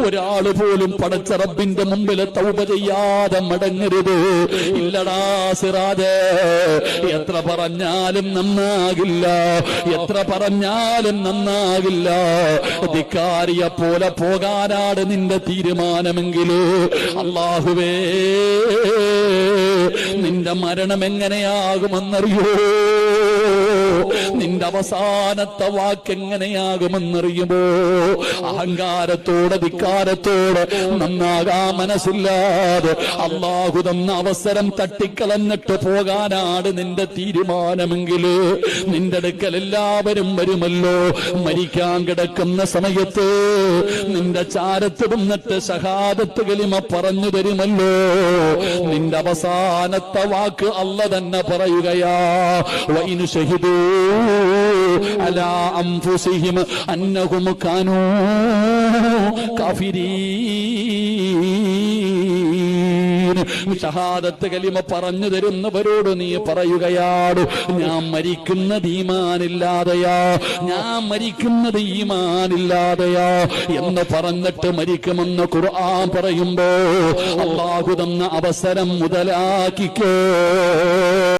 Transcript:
ഒരാള് പോലും പടച്ച റബ്ബിന്റെ മുമ്പിൽ തൗബ ചെയ്യാതെ മടങ്ങരുത്. ഇല്ലടാ സിറാജ്, എത്ര പറഞ്ഞാലും നന്നാകില്ല, എത്ര പറഞ്ഞാലും നന്നാകില്ല. ധിക്കാരിയെ പോലെ പോകാനാണ് നിന്റെ തീരുമാനമെങ്കില് അല്ലാഹുവേ, നിന്റെ മരണം എങ്ങനെയാകുമെന്നറിയോ? നിന്റെ അവസാനത്തെ വാക്കെങ്ങനെയാകുമെന്നറിയുമോ? അഹങ്കാരത്തോടെ ധിക്കാരത്തോടെ നന്നാകാ മനസ്സില്ലാതെ അല്ലാഹു തന്ന അവസരം തട്ടിക്കളഞ്ഞിട്ട് പോകാനാണ് നിന്റെ തീരുമാനമെങ്കില് നിന്റെ അടുക്കൽ എല്ലാവരും വരുമല്ലോ. മരിക്കാൻ കിടക്കുന്ന സമയത്ത് നിന്റെ ചാരത്ത് വന്നിട്ട് ഷഹാദത്ത് കലിമ പറഞ്ഞു തരുമല്ലോ. നിന്റെ അവസാനത്തെ വാക്ക് അല്ല തന്നെ പറയുകയാ, വഇൻ ശഹിദൂ അലാ അൻഫുസിഹിം അന്നഹും കാനൂ കാഫിരീൻ. ഷഹാദത്ത് കലിമ പറഞ്ഞു തരുന്നവരോട് നീ പറയുകയാണ്, ഞാൻ മരിക്കുന്നത് ഈമാനില്ലാതെയാ, ഞാൻ മരിക്കുന്നത് ഈമാനില്ലാതെയാ എന്ന് പറഞ്ഞിട്ട് മരിക്കുമെന്ന് ഖുർആൻ പറയുമ്പോ അല്ലാഹു തന്ന അവസരം മുതലാക്കിക്കോ.